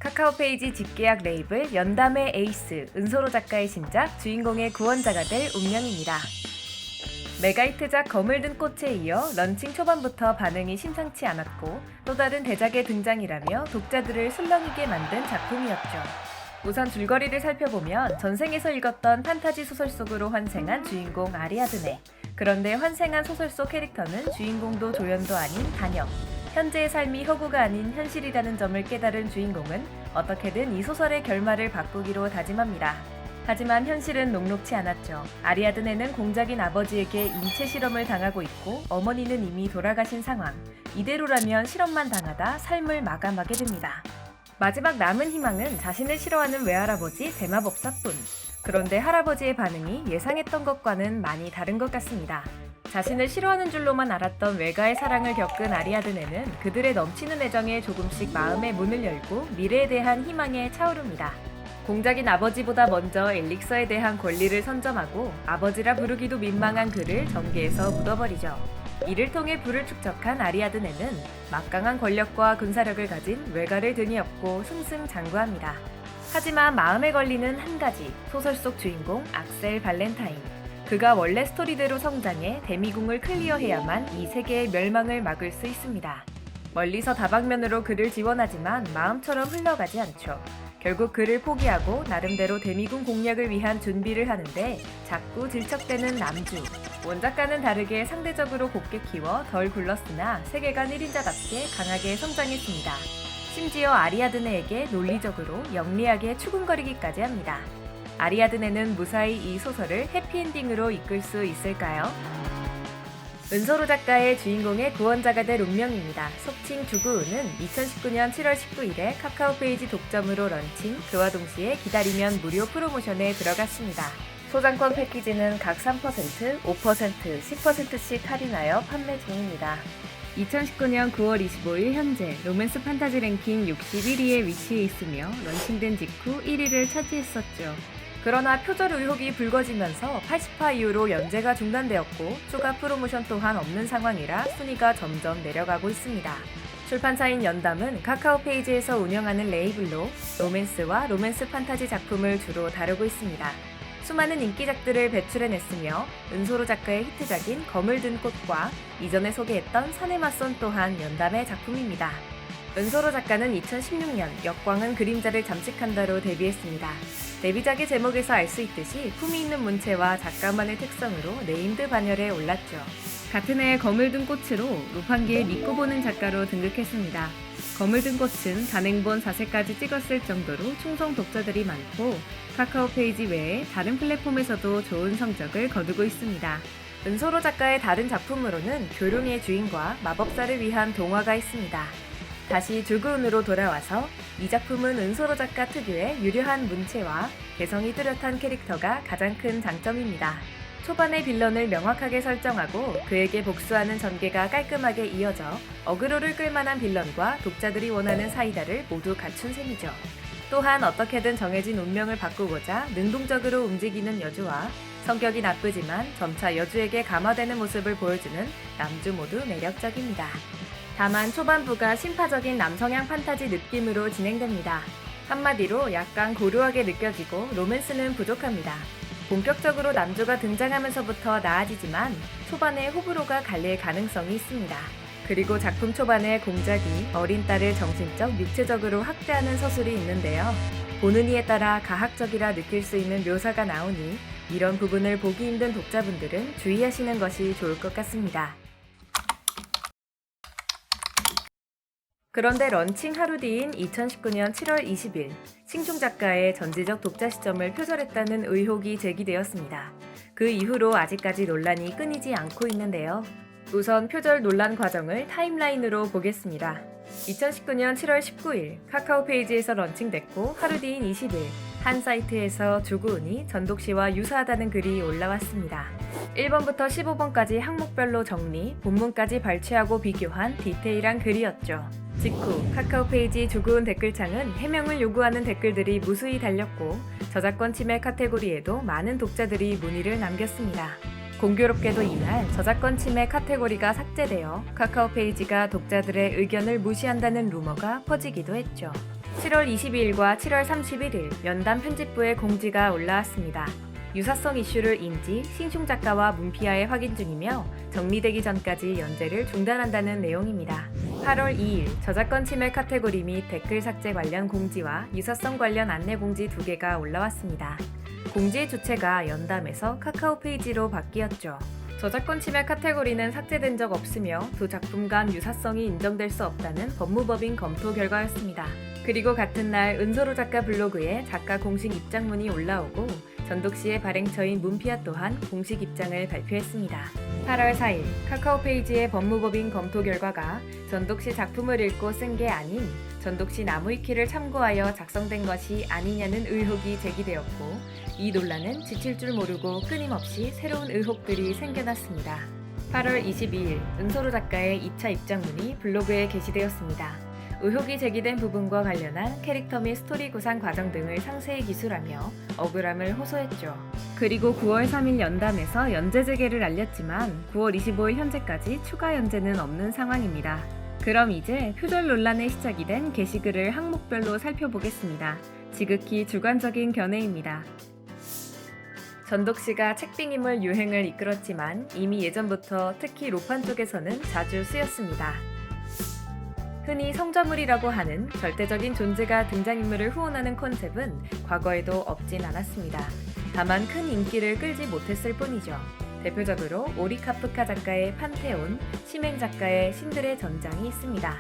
카카오페이지 직계약 레이블 연담의 에이스 은소로 작가의 신작 주인공의 구원자가 될 운명입니다. 메가히트작 검을 든 꽃에 이어 런칭 초반부터 반응이 심상치 않았고 또 다른 대작의 등장이라며 독자들을 술렁이게 만든 작품이었죠. 우선 줄거리를 살펴보면 전생에서 읽었던 판타지 소설 속으로 환생한 주인공 아리아드네. 그런데 환생한 소설 속 캐릭터는 주인공도 조연도 아닌 단역. 현재의 삶이 허구가 아닌 현실이라는 점을 깨달은 주인공은 어떻게든 이 소설의 결말을 바꾸기로 다짐합니다. 하지만 현실은 녹록치 않았죠. 아리아드네는 공작인 아버지에게 인체 실험을 당하고 있고 어머니는 이미 돌아가신 상황. 이대로라면 실험만 당하다 삶을 마감하게 됩니다. 마지막 남은 희망은 자신을 싫어하는 외할아버지 대마법사뿐. 그런데 할아버지의 반응이 예상했던 것과는 많이 다른 것 같습니다. 자신을 싫어하는 줄로만 알았던 외가의 사랑을 겪은 아리아드네는 그들의 넘치는 애정에 조금씩 마음의 문을 열고 미래에 대한 희망에 차오릅니다. 공작인 아버지보다 먼저 엘릭서에 대한 권리를 선점하고 아버지라 부르기도 민망한 그를 전계에서 묻어버리죠. 이를 통해 부를 축적한 아리아드네는 막강한 권력과 군사력을 가진 외가를 등에 업고 승승장구합니다. 하지만 마음에 걸리는 한 가지, 소설 속 주인공 악셀 발렌타인. 그가 원래 스토리대로 성장해 데미궁을 클리어해야만 이 세계의 멸망을 막을 수 있습니다. 멀리서 다방면으로 그를 지원하지만 마음처럼 흘러가지 않죠. 결국 그를 포기하고 나름대로 데미궁 공략을 위한 준비를 하는데 자꾸 질척대는 남주. 원작과는 다르게 상대적으로 곱게 키워 덜 굴렀으나 세계관 1인자답게 강하게 성장했습니다. 심지어 아리아드네에게 논리적으로 영리하게 추궁거리기까지 합니다. 아리아드네는 무사히 이 소설을 해피엔딩으로 이끌 수 있을까요? 은소로 작가의 주인공의 구원자가 될 운명입니다. 속칭 주구은은 2019년 7월 19일에 카카오페이지 독점으로 런칭, 그와 동시에 기다리면 무료 프로모션에 들어갔습니다. 소장권 패키지는 각 3%, 5%, 10%씩 할인하여 판매 중입니다. 2019년 9월 25일 현재 로맨스 판타지 랭킹 61위에 위치해 있으며 런칭된 직후 1위를 차지했었죠. 그러나 표절 의혹이 불거지면서 80화 이후로 연재가 중단되었고 추가 프로모션 또한 없는 상황이라 순위가 점점 내려가고 있습니다. 출판사인 연담은 카카오페이지에서 운영하는 레이블로 로맨스와 로맨스 판타지 작품을 주로 다루고 있습니다. 수많은 인기작들을 배출해냈으며 은소로 작가의 히트작인 검을 든 꽃과 이전에 소개했던 산의 맞선 또한 연담의 작품입니다. 은소로 작가는 2016년 역광은 그림자를 잠식한다로 데뷔했습니다. 데뷔작의 제목에서 알 수 있듯이 품위 있는 문체와 작가만의 특성으로 네임드 반열에 올랐죠. 같은 해 검을 든 꽃으로 루판기를 믿고 보는 작가로 등극했습니다. 검을 든 꽃은 단행본 4세까지 찍었을 정도로 충성 독자들이 많고 카카오페이지 외에 다른 플랫폼에서도 좋은 성적을 거두고 있습니다. 은소로 작가의 다른 작품으로는 교룡의 주인과 마법사를 위한 동화가 있습니다. 다시 주구은으로 돌아와서 이 작품은 은소로 작가 특유의 유려한 문체와 개성이 뚜렷한 캐릭터가 가장 큰 장점입니다. 초반에 빌런을 명확하게 설정하고 그에게 복수하는 전개가 깔끔하게 이어져 어그로를 끌만한 빌런과 독자들이 원하는 사이다를 모두 갖춘 셈이죠. 또한 어떻게든 정해진 운명을 바꾸고자 능동적으로 움직이는 여주와 성격이 나쁘지만 점차 여주에게 감화되는 모습을 보여주는 남주 모두 매력적입니다. 다만 초반부가 신파적인 남성향 판타지 느낌으로 진행됩니다. 한마디로 약간 고루하게 느껴지고 로맨스는 부족합니다. 본격적으로 남주가 등장하면서부터 나아지지만 초반에 호불호가 갈릴 가능성이 있습니다. 그리고 작품 초반에 공작이 어린 딸을 정신적, 육체적으로 학대하는 서술이 있는데요. 보는 이에 따라 가학적이라 느낄 수 있는 묘사가 나오니 이런 부분을 보기 힘든 독자분들은 주의하시는 것이 좋을 것 같습니다. 그런데 런칭 하루 뒤인 2019년 7월 20일 칭중 작가의 전지적 독자 시점을 표절했다는 의혹이 제기되었습니다. 그 이후로 아직까지 논란이 끊이지 않고 있는데요. 우선 표절 논란 과정을 타임라인으로 보겠습니다. 2019년 7월 19일 카카오페이지에서 런칭됐고 하루 뒤인 20일 한 사이트에서 주구은이 전독시와 유사하다는 글이 올라왔습니다. 1번부터 15번까지 항목별로 정리, 본문까지 발췌하고 비교한 디테일한 글이었죠. 직후 카카오페이지 주구은 댓글창은 해명을 요구하는 댓글들이 무수히 달렸고 저작권 침해 카테고리에도 많은 독자들이 문의를 남겼습니다. 공교롭게도 이날 저작권 침해 카테고리가 삭제되어 카카오페이지가 독자들의 의견을 무시한다는 루머가 퍼지기도 했죠. 7월 22일과 7월 31일 연담 편집부에 공지가 올라왔습니다. 유사성 이슈를 인지 신충 작가와 문피아에 확인 중이며 정리되기 전까지 연재를 중단한다는 내용입니다. 8월 2일 저작권 침해 카테고리 및 댓글 삭제 관련 공지와 유사성 관련 안내 공지 2개가 올라왔습니다. 공지의 주체가 연담에서 카카오 페이지로 바뀌었죠. 저작권 침해 카테고리는 삭제된 적 없으며 두 작품 간 유사성이 인정될 수 없다는 법무법인 검토 결과였습니다. 그리고 같은 날 은소로 작가 블로그에 작가 공식 입장문이 올라오고 전독씨의 발행처인 문피아 또한 공식 입장을 발표했습니다. 8월 4일 카카오 페이지의 법무법인 검토 결과가 전독씨 작품을 읽고 쓴 게 아닌 전독씨 나무위키를 참고하여 작성된 것이 아니냐는 의혹이 제기되었고 이 논란은 지칠 줄 모르고 끊임없이 새로운 의혹들이 생겨났습니다. 8월 22일 은소로 작가의 2차 입장문이 블로그에 게시되었습니다. 의혹이 제기된 부분과 관련한 캐릭터 및 스토리 구상 과정 등을 상세히 기술하며 억울함을 호소했죠. 그리고 9월 3일 연담에서 연재 재개를 알렸지만 9월 25일 현재까지 추가 연재는 없는 상황입니다. 그럼 이제 표절 논란의 시작이 된 게시글을 항목별로 살펴보겠습니다. 지극히 주관적인 견해입니다. 전독씨가 책빙임을 유행을 이끌었지만 이미 예전부터 특히 로판 쪽에서는 자주 쓰였습니다. 흔히 성자물이라고 하는 절대적인 존재가 등장인물을 후원하는 컨셉은 과거에도 없진 않았습니다. 다만 큰 인기를 끌지 못했을 뿐이죠. 대표적으로 오리 카프카 작가의 판테온, 심행 작가의 신들의 전장이 있습니다.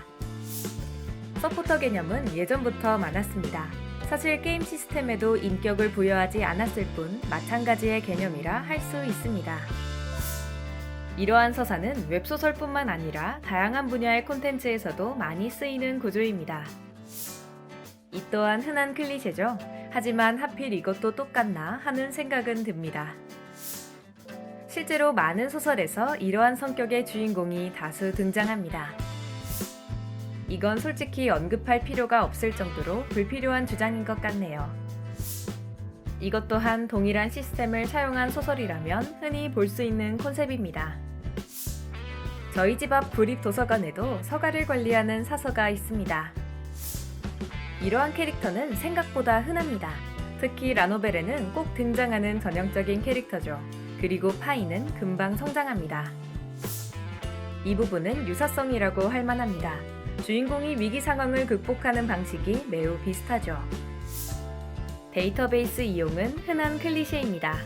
서포터 개념은 예전부터 많았습니다. 사실 게임 시스템에도 인격을 부여하지 않았을 뿐 마찬가지의 개념이라 할 수 있습니다. 이러한 서사는 웹소설뿐만 아니라 다양한 분야의 콘텐츠에서도 많이 쓰이는 구조입니다. 이 또한 흔한 클리셰죠. 하지만 하필 이것도 똑같나 하는 생각은 듭니다. 실제로 많은 소설에서 이러한 성격의 주인공이 다수 등장합니다. 이건 솔직히 언급할 필요가 없을 정도로 불필요한 주장인 것 같네요. 이것 또한 동일한 시스템을 사용한 소설이라면 흔히 볼 수 있는 콘셉트입니다. 저희 집 앞 구립도서관에도 서가를 관리하는 사서가 있습니다. 이러한 캐릭터는 생각보다 흔합니다. 특히 라노벨에는 꼭 등장하는 전형적인 캐릭터죠. 그리고 파이는 금방 성장합니다. 이 부분은 유사성이라고 할 만합니다. 주인공이 위기 상황을 극복하는 방식이 매우 비슷하죠. 데이터베이스 이용은 흔한 클리셰입니다.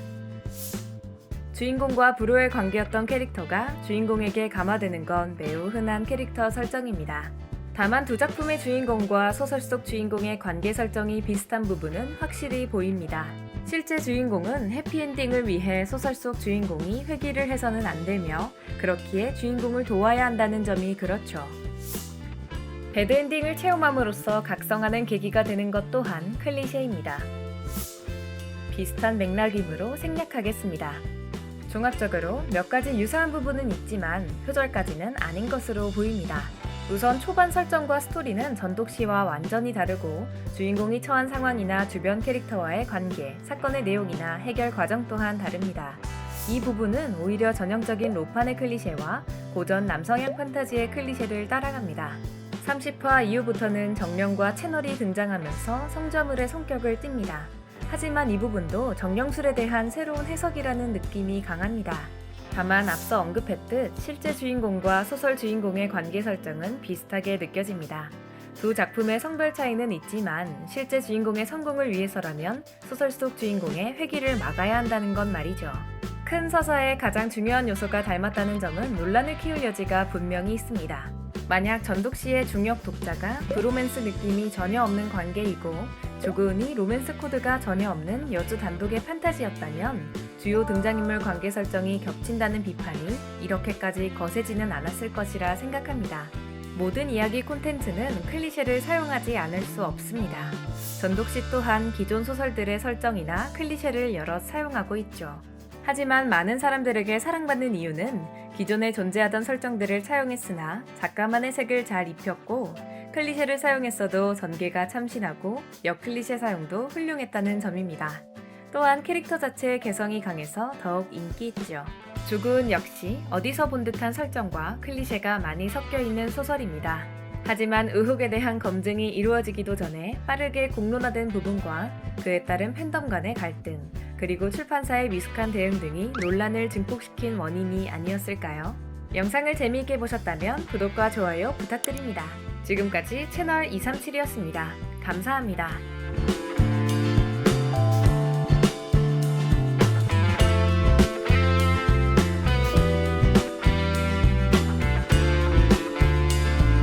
주인공과 불호의 관계였던 캐릭터가 주인공에게 감화되는 건 매우 흔한 캐릭터 설정입니다. 다만 두 작품의 주인공과 소설 속 주인공의 관계 설정이 비슷한 부분은 확실히 보입니다. 실제 주인공은 해피엔딩을 위해 소설 속 주인공이 회귀를 해서는 안 되며 그렇기에 주인공을 도와야 한다는 점이 그렇죠. 배드엔딩을 체험함으로써 각성하는 계기가 되는 것 또한 클리셰입니다. 비슷한 맥락이므로 생략하겠습니다. 종합적으로 몇 가지 유사한 부분은 있지만 표절까지는 아닌 것으로 보입니다. 우선 초반 설정과 스토리는 전독씨와 완전히 다르고 주인공이 처한 상황이나 주변 캐릭터와의 관계, 사건의 내용이나 해결 과정 또한 다릅니다. 이 부분은 오히려 전형적인 로판의 클리셰와 고전 남성향 판타지의 클리셰를 따라갑니다. 30화 이후부터는 정령과 채널이 등장하면서 성자물의 성격을 띱니다. 하지만 이 부분도 정령술에 대한 새로운 해석이라는 느낌이 강합니다. 다만 앞서 언급했듯 실제 주인공과 소설 주인공의 관계 설정은 비슷하게 느껴집니다. 두 작품의 성별 차이는 있지만 실제 주인공의 성공을 위해서라면 소설 속 주인공의 회귀를 막아야 한다는 건 말이죠. 큰 서사의 가장 중요한 요소가 닮았다는 점은 논란을 키울 여지가 분명히 있습니다. 만약 전독씨의 중역 독자가 브로맨스 느낌이 전혀 없는 관계이고 조그은이 로맨스 코드가 전혀 없는 여주 단독의 판타지였다면 주요 등장인물 관계 설정이 겹친다는 비판이 이렇게까지 거세지는 않았을 것이라 생각합니다. 모든 이야기 콘텐츠는 클리셰를 사용하지 않을 수 없습니다. 전독씨 또한 기존 소설들의 설정이나 클리셰를 여럿 사용하고 있죠. 하지만 많은 사람들에게 사랑받는 이유는 기존에 존재하던 설정들을 차용했으나 작가만의 색을 잘 입혔고 클리셰를 사용했어도 전개가 참신하고 역클리셰 사용도 훌륭했다는 점입니다. 또한 캐릭터 자체의 개성이 강해서 더욱 인기 있죠. 조그은 역시 어디서 본 듯한 설정과 클리셰가 많이 섞여 있는 소설입니다. 하지만 의혹에 대한 검증이 이루어지기도 전에 빠르게 공론화된 부분과 그에 따른 팬덤 간의 갈등, 그리고 출판사의 미숙한 대응 등이 논란을 증폭시킨 원인이 아니었을까요? 영상을 재미있게 보셨다면 구독과 좋아요 부탁드립니다. 지금까지 채널 237이었습니다. 감사합니다.